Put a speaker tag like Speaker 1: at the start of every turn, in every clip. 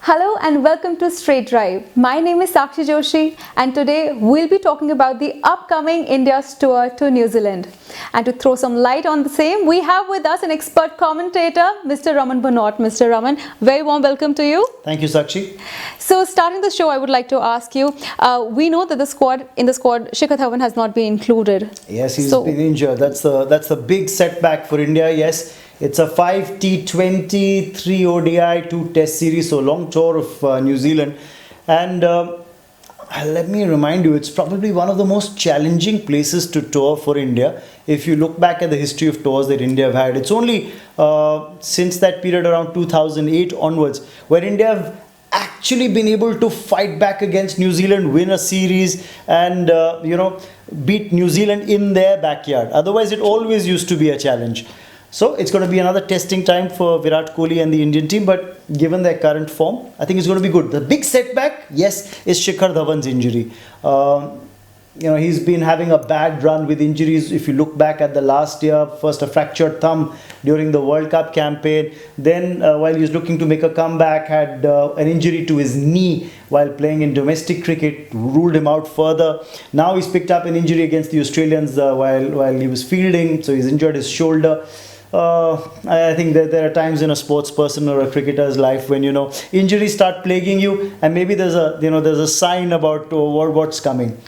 Speaker 1: Hello and welcome to Straight Drive. My name is Sakshi Joshi and today we'll be talking about the upcoming India's tour to New Zealand. And to throw some light on the same, we have with us an expert commentator, Mr. Raman Bhanot. Mr. Raman, very warm welcome to you.
Speaker 2: Thank you, Sakshi.
Speaker 1: So starting the show, I would like to ask you, we know that the squad, Shikhar Dhawan has not been included.
Speaker 2: Yes, he's been injured. That's the big setback for India. Yes, it's a 5 T20, 3 ODI, 2 Test series, so long tour of New Zealand. And let me remind you, it's probably one of the most challenging places to tour for India. If you look back at the history of tours that India have had, it's only since that period around 2008 onwards where India have actually been able to fight back against New Zealand, win a series and beat New Zealand in their backyard. Otherwise, it always used to be a challenge. So it's going to be another testing time for Virat Kohli and the Indian team, but given their current form, I think it's going to be good. The big setback, yes, is Shikhar Dhawan's injury. He's been having a bad run with injuries. If you look back at the last year, first a fractured thumb during the World Cup campaign. Then while he was looking to make a comeback, had an injury to his knee while playing in domestic cricket, ruled him out further. Now he's picked up an injury against the Australians while he was fielding, so he's injured his shoulder. I think that there are times in a sports person or a cricketer's life when injuries start plaguing you, and maybe there's a sign about what's coming.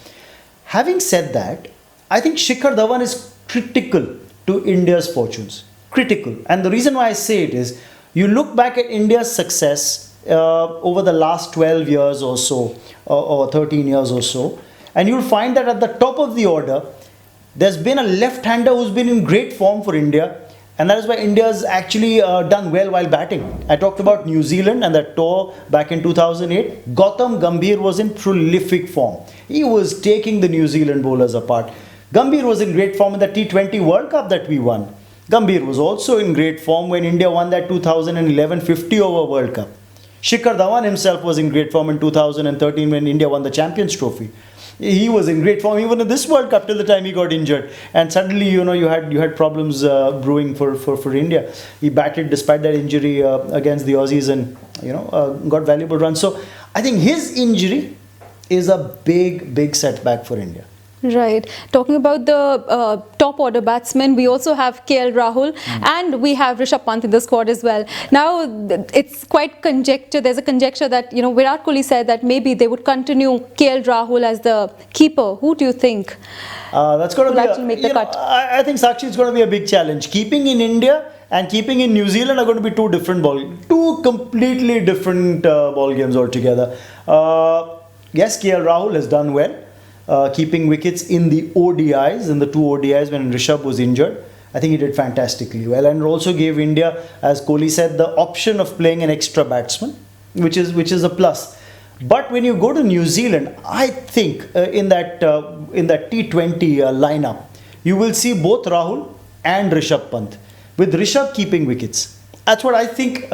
Speaker 2: Having said that, I think Shikhar Dhawan is critical to India's fortunes. Critical. And the reason why I say it is, you look back at India's success over the last 12 years or so, or 13 years or so, and you'll find that at the top of the order, there's been a left-hander who's been in great form for India, and that is why India's actually done well while batting. I talked about New Zealand and that tour back in 2008. Gautam Gambhir was in prolific form. He was taking the New Zealand bowlers apart. Gambhir was in great form in the T20 World Cup that we won. Gambhir was also in great form when India won that 2011 50-over World Cup. Shikhar Dhawan himself was in great form in 2013 when India won the Champions Trophy. He was in great form even in this World Cup till the time he got injured, and suddenly you had problems brewing for India. He batted despite that injury against the Aussies and got valuable runs. So I think his injury is a big setback for India.
Speaker 1: Right. Talking about the top order batsmen, we also have KL Rahul and we have Rishabh Pant in the squad as well. Now, it's quite conjecture. There's a conjecture that, Virat Kohli said that maybe they would continue KL Rahul as the keeper. Who do you think?
Speaker 2: That's going to
Speaker 1: actually make the cut?
Speaker 2: I think Sakshi, it's going to be a big challenge. Keeping in India and keeping in New Zealand are going to be two completely different ball games altogether. Yes, KL Rahul has done well. Keeping wickets in the ODIs, in the 2 ODIs when Rishabh was injured. I think he did fantastically well, and also gave India, as Kohli said, the option of playing an extra batsman, which is a plus. But when you go to New Zealand, I think in that T20 lineup, you will see both Rahul and Rishabh Pant, with Rishabh keeping wickets. That's what I think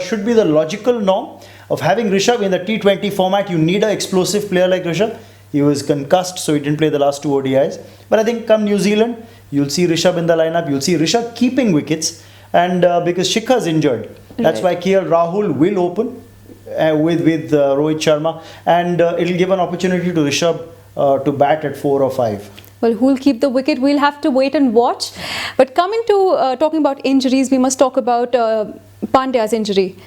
Speaker 2: should be the logical norm of having Rishabh in the T20 format. You need an explosive player like Rishabh. He was concussed, so he didn't play the last 2 ODIs. But I think come New Zealand, you'll see Rishabh in the lineup. You'll see Rishabh keeping wickets. And because Shikhar's injured, that's why KL Rahul will open with Rohit Sharma. And it'll give an opportunity to Rishabh to bat at 4 or 5.
Speaker 1: Well, who'll keep the wicket? We'll have to wait and watch. But coming to talking about injuries, we must talk about Pandya's injury.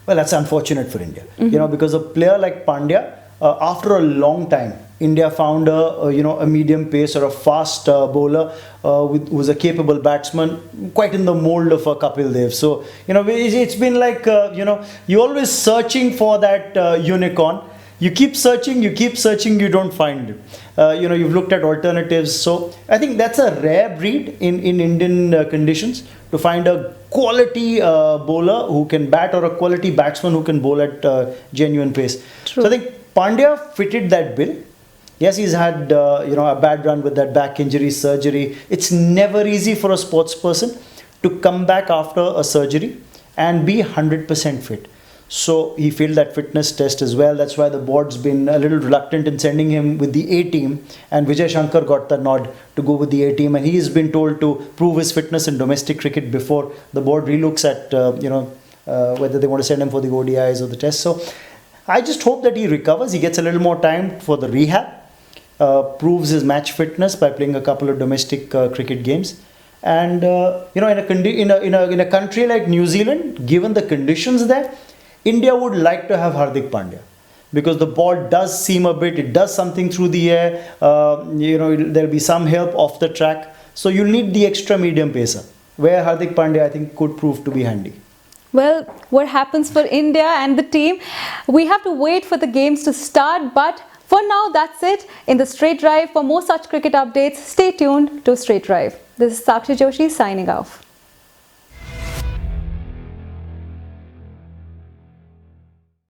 Speaker 2: Well, that's unfortunate for India. Because a player like Pandya, after a long time, India found a medium pace or a fast bowler who's a capable batsman, quite in the mold of a Kapil Dev. So it's been like you're always searching for that unicorn. You keep searching, you don't find it. You've looked at alternatives. So I think that's a rare breed in Indian conditions, to find a quality bowler who can bat or a quality batsman who can bowl at genuine pace.
Speaker 1: True.
Speaker 2: So I think Pandya fitted that bill. Yes, he's had a bad run with that back injury, surgery. It's never easy for a sports person to come back after a surgery and be 100% fit. So he failed that fitness test as well. That's why the board's been a little reluctant in sending him with the A team. And Vijay Shankar got the nod to go with the A team. And he's been told to prove his fitness in domestic cricket before the board relooks at whether they want to send him for the ODIs or the tests. So I just hope that he recovers. He gets a little more time for the rehab, proves his match fitness by playing a couple of domestic cricket games. And in a country like New Zealand, given the conditions there, India would like to have Hardik Pandya, because the ball does seam a bit, it does something through the air, there'll be some help off the track. So you'll need the extra medium pacer, where Hardik Pandya I think could prove to be handy.
Speaker 1: Well, what happens for India and the team? We have to wait for the games to start, but for now, that's it in the Straight Drive. For more such cricket updates, stay tuned to Straight Drive. This is Sakshi Joshi signing off.